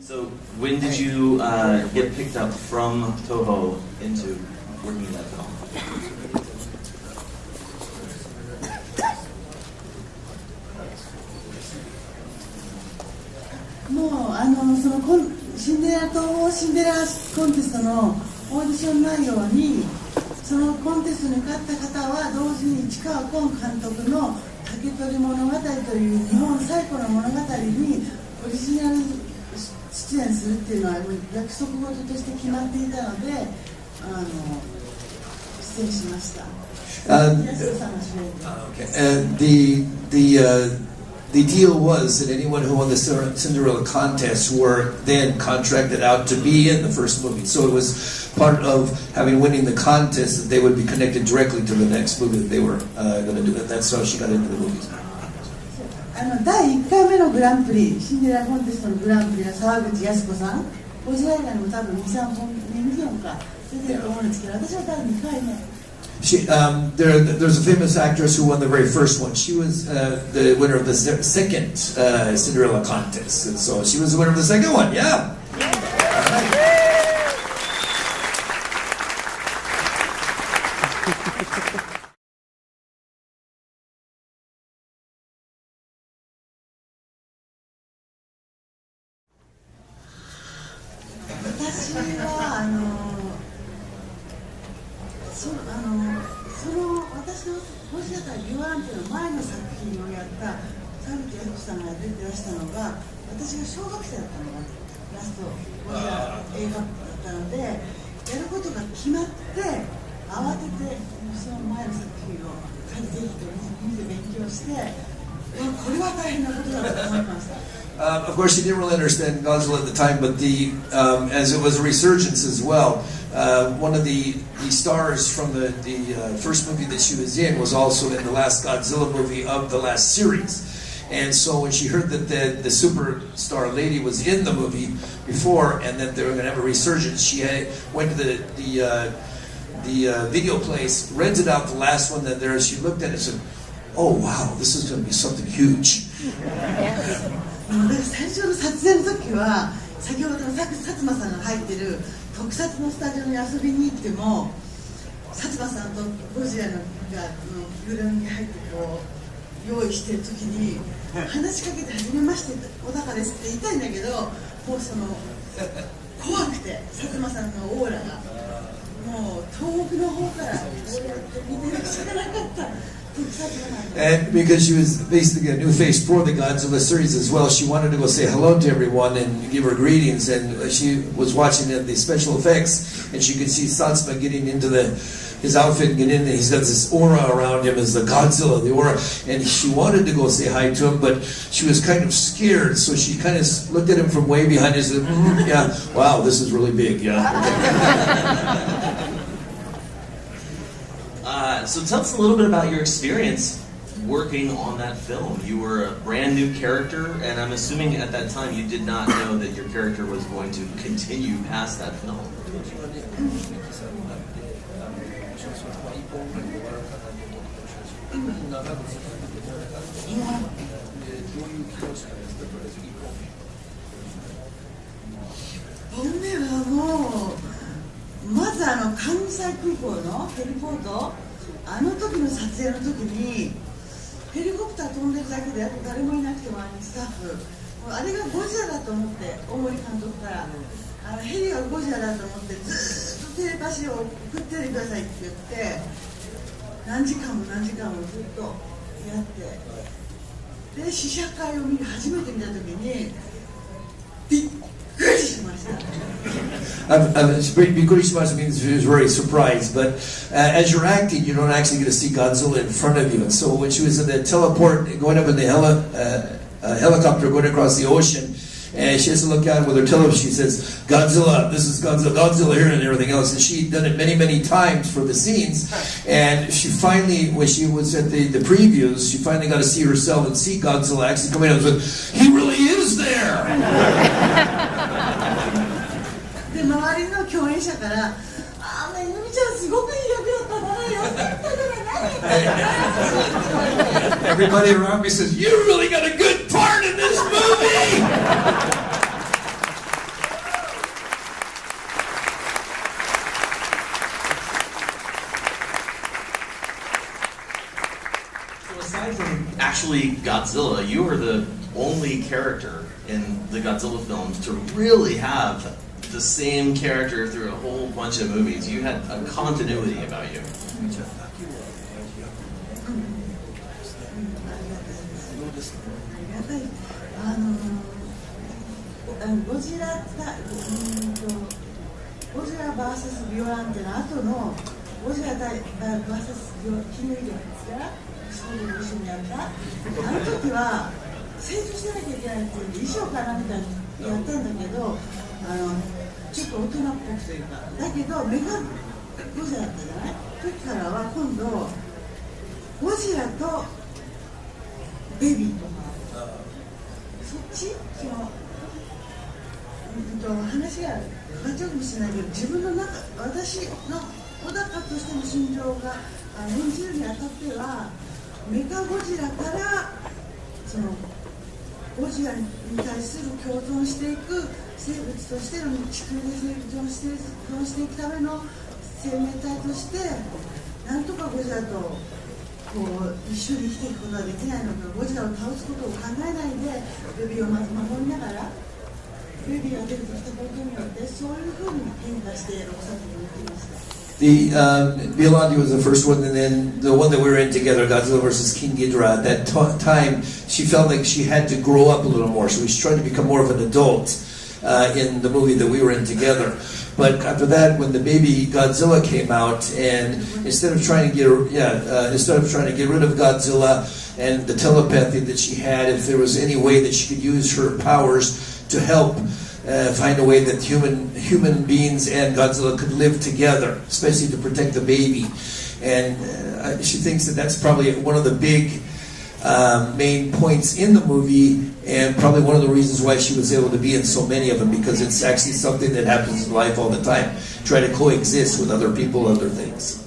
So when did you get picked up from Toho into working in that film? もうそのシンデレラとシンデレラコンテストのオーディション内容にそのコンテストに勝った方は同時に市川崑監督の「竹取物語」という日本最古の物語にオリジナル出演するっていうのは約束事として決まっていたので出演しました。安田さんが主演で。The deal was that anyone who won the Cinderella contest were then contracted out to be in the first movie. So it was part of winning the contest that they would be connected directly to the next movie that they were going to do. And that's how she got into the movies. 第1回目のグランプリ、シンデレラコンテストのグランプリは沢口靖子さん。ゴジラ映画にも多分2、3本、2本か出てると思うんですけど、私は多分2回目。There's a famous actress who won the very first one. She was the winner of the second Cinderella contest. And so she was the winner of the second one, yeah. Of course, she didn't really understand Godzilla at the time, but as it was a resurgence as well, one of the stars from the first movie that she was in was also in the last Godzilla movie of the last series. And so when she heard that the superstar lady was in the movie before and that they were going to have a resurgence, she went to the video place, rented out the last one that there. She looked at it and said, "Oh wow, this is going to be something huge." 最初の撮影の時は先ほどの薩摩さんが入ってる特撮のスタジオに遊びに行っても薩摩さんとゴジラがフィルムに入ってこう用意してる時に話しかけて「はじめまして小高です」って言いたいんだけどもうその怖くて薩摩さんのオーラがもう遠くの方からこうやって見てるしかなかった。And because she was basically a new face for the Godzilla series as well, she wanted to go say hello to everyone and give her greetings. And she was watching the special effects, and she could see Satsuma getting into his outfit and get in there. He's got this aura around him as the Godzilla, the aura. And she wanted to go say hi to him, but she was kind of scared. So she kind of looked at him from way behind and said, "Yeah, wow, this is really big, yeah." So tell us a little bit about your experience working on that film. You were a brand new character, and I'm assuming at that time you did not know that your character was going to continue past that film. Yeah. あの時の撮影の時にヘリコプター飛んでるだけで誰もいなくてもスタッフあれがゴジラだと思って大森監督からヘリがゴジラだと思ってずっとテレパシーを送っててくださいって言って何時間も何時間もずっとやってで試写会を初めて見た時にびっくりしました。Bikurishima means she was very surprised, but as you're acting, you don't actually get to see Godzilla in front of you. And so when she was in the teleport, going up in the helicopter, going across the ocean, and she has to look out with her television, she says, "Godzilla, this is Godzilla, Godzilla here," and everything else. And she'd done it many, many times for the scenes. And she finally, when she was at the previews, she finally got to see herself and see Godzilla actually coming out and said, "He really is there!" 周りの共演者から「めぐみちゃんすごくいい役だったなよかったから何?" Everybody around me says, "You really got a good part in this movie!" actually Godzilla. You were the only character in the Godzilla films to really have the same character through a whole bunch of movies. You had a continuity about you. ゴジラ VS ビオランテの後のゴジラ VS キングギドラですから一緒にやったあの時は成長しなきゃいけないっていう衣装かなみたいにやったんだけどちょっと大人っぽくというかだけどメガゴジラだったじゃない時からは今度ゴジラとベビーとかそっち話が変わっちゃうかもしれないけど自分の中私の小高としての心情が演じるにあたってはメカゴジラからそのゴジラに対する共存していく生物としての地球で生存していくための生命体としてなんとかゴジラとこう一緒に生きていくことができないのかゴジラを倒すことを考えないでベビーをまず守りながらベビーが出てきたことによってそういうふうに変化して6作品になりました。The Biollante was the first one, and then the one that we were in together, Godzilla vs. King Ghidorah. At that time, she felt like she had to grow up a little more, so she tried to become more of an adult in the movie that we were in together. But after that, when the baby Godzilla came out, and instead of trying to get rid of Godzilla and the telepathy that she had, if there was any way that she could use her powers to help find a way that human beings and Godzilla could live together, especially to protect the baby. And she thinks that that's probably one of the big main points in the movie, and probably one of the reasons why she was able to be in so many of them, because it's actually something that happens in life all the time. Try to coexist with other people, other things.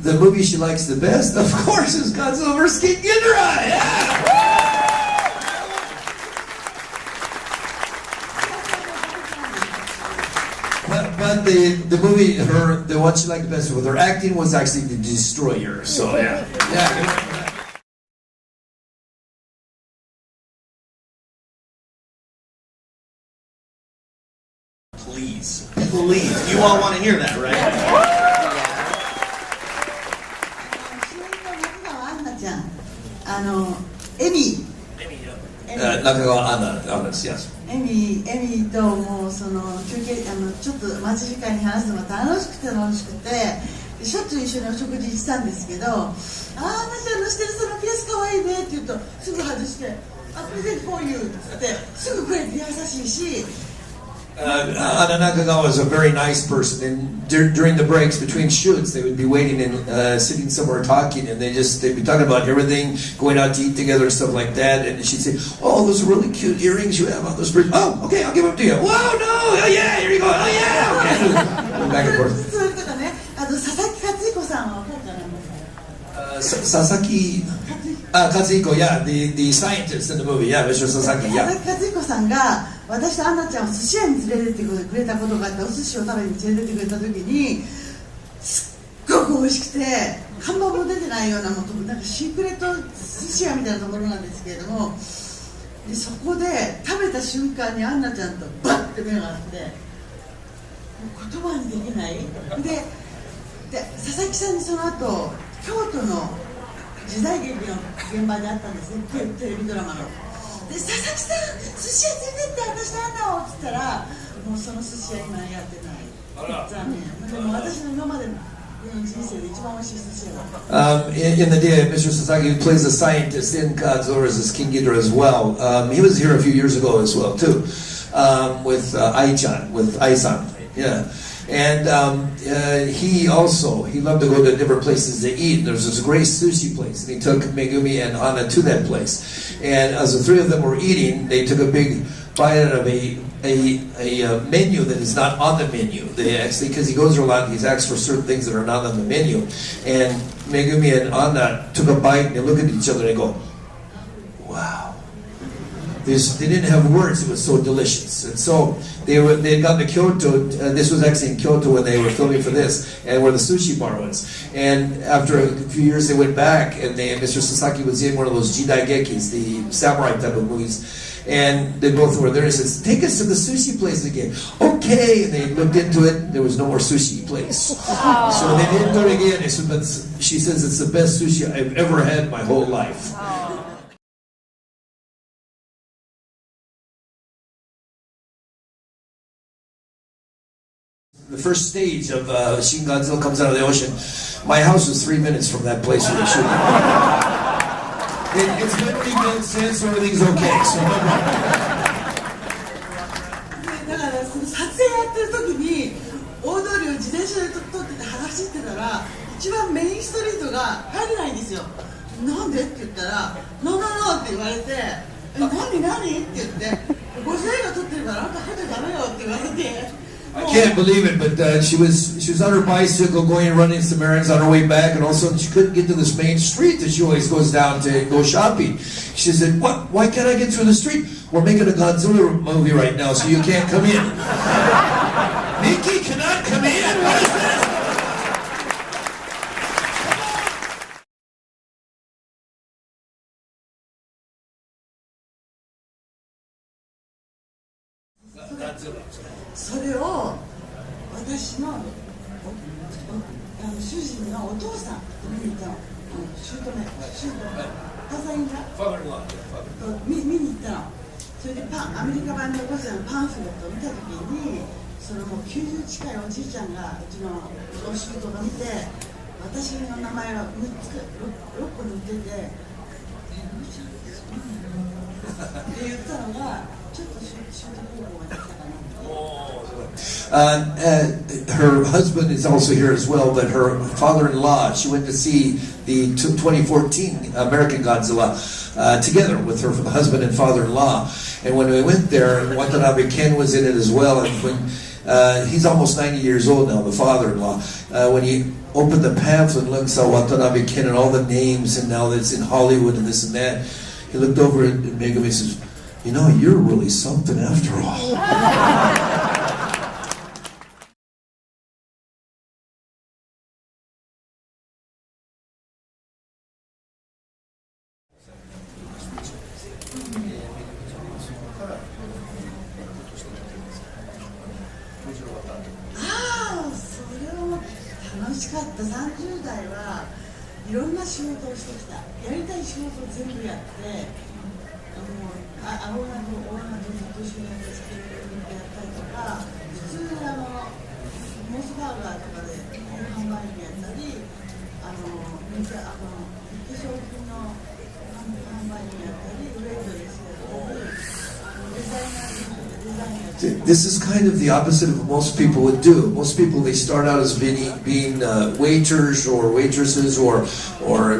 The movie she likes the best, of course, is Godzilla vs. King Ghidorah. Yeah. But the movie, the one she liked the best with her acting was actually The Destroyer. So yeah. Please, you all want to hear that, right? エミ中川アナです。エミともうその休憩ちょっと待ち時間に話すのが楽しくてしょっちゅう一緒にお食事行ってたんですけどアンナちゃんのしてるそのピアスかわいいねって言うとすぐ外してプレゼントこういうってすぐくれて優しいしAnna Nakagawa was a very nice person, and during the breaks between shoots, they would be waiting and sitting somewhere talking, and they'd be talking about everything, going out to eat together and stuff like that. And she'd say, "Oh, those really cute earrings you have on those birds. Oh, okay, I'll give them to you. Wow, no, oh yeah, here you go. Oh yeah, okay." Back and forth. それとかね、佐々木克彦さんは分かるかな。Sasaki Katsuhiko, yeah, the scientist in the movie, yeah, Mr. Sasaki, yeah. 佐々木克彦さんが私とアンナちゃんを寿司屋に連れてってくれたことがあって、お寿司を食べに連れてってくれた時にすっごく美味しくて看板も出てないようなもうなんかシークレット寿司屋みたいなところなんですけれども、でそこで食べた瞬間にアンナちゃんとバッて目が合って言葉にできないで佐々木さんにその後京都の時代劇の現場であったんですね、テレビドラマの。で佐々木さん寿司屋連れてって私とアンナをって言ったらもうその寿司屋今やってない。残念。でも私の今までの人生で一番美味しい寿司屋。In the day, Mr. Sasaki plays a scientist in Godzilla vs. King Ghidorah as well. He was here a few years ago as well too, with Ai-chan, with Ai-san. Yeah. And he loved to go to different places to eat. There's this great sushi place, and he took Megumi and Anna to that place. And as the three of them were eating, they took a big bite out of a menu that is not on the menu. They actually, because he goes there a lot, he's asked for certain things that are not on the menu. And Megumi and Anna took a bite, and they look at each other and they go, They didn't have words. It was so delicious. And so they had gotten to Kyoto. This was actually in Kyoto when they were filming for this, and where the sushi bar was. And after a few years, they went back, and Mr. Sasaki was in one of those jidaigekis, the samurai type of movies. And they both were there. He says, "Take us to the sushi place again." Okay. And they looked into it. There was no more sushi place. So they didn't go again. They said, but she says it's the best sushi I've ever had in my whole life. The first stage of Shin Godzilla comes out of the ocean. My house was 3 minutes from that place where they shoot it. It's been rebuilt since, so everything's okay. So no problem. だからその撮影やってる時に大通りを自転車で通ってて走ってたら一番メインストリートが入れないんですよ。なんでって言ったら「ノーノーノー」って言われて「何何?」って言って「50映画撮ってるからあんた入っちゃダメよ」って言われて。I can't believe it, but she was on her bicycle going and running some errands on her way back, and all of a sudden she couldn't get to this main street that she always goes down to go shopping. She said, "What? Why can't I get through the street? We're making a Godzilla movie right now, so you can't come in." Mickey cannot come in. What is this? Godzilla. それを私の主人のお父さん見に行ったの。母さんが見に行ったの。それでアメリカ版のゴジラのパンフレットを見たときにそのもう90近いおじいちゃんがうちのお仕事が見て私の名前が6個塗ってて「むちゃんですね」って言ったのがちょっとシュート方法ができたかな。Her husband is also here as well, but her father-in-law, she went to see the 2014 American Godzilla together with her husband and father-in-law. And when we went there, Watanabe Ken was in it as well. And when he's almost 90 years old now, the father-in-law, when he opened the pamphlet and looked at Watanabe Ken and all the names, and now that it's in Hollywood and this and that, he looked over at Megumi and says, "You know, you're really something after all." Ah, それは楽しかった。30代はいろんな仕事をしてきた。やりたい仕事を全部やって、青菜とずっと一緒にやったりとか、普通にモスバーガーとかで販売員やったり、化粧品の販売員やったり、ウェイトレスやったり、デザイナーでデザインやったり。This is kind of the opposite of what most people would do. Most people, they start out as being waiters or waitresses or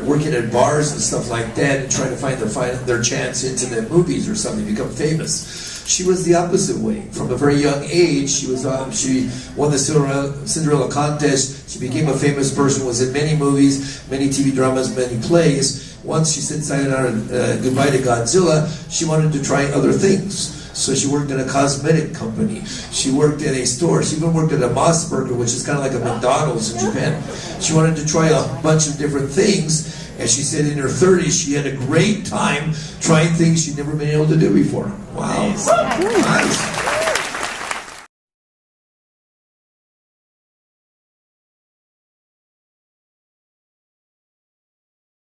working at bars and stuff like that and trying to find their chance into the movies or something, become famous. She was the opposite way. From a very young age, she won the Cinderella contest. She became a famous person, was in many movies, many TV dramas, many plays. Once she said goodbye to Godzilla, she wanted to try other things. So she worked in a cosmetic company. She worked in a store. She even worked at a Mossburger, which is kind of like a McDonald's in Japan. She wanted to try a bunch of different things. And she said in her 30s, she had a great time trying things she'd never been able to do before. Wow. Nice.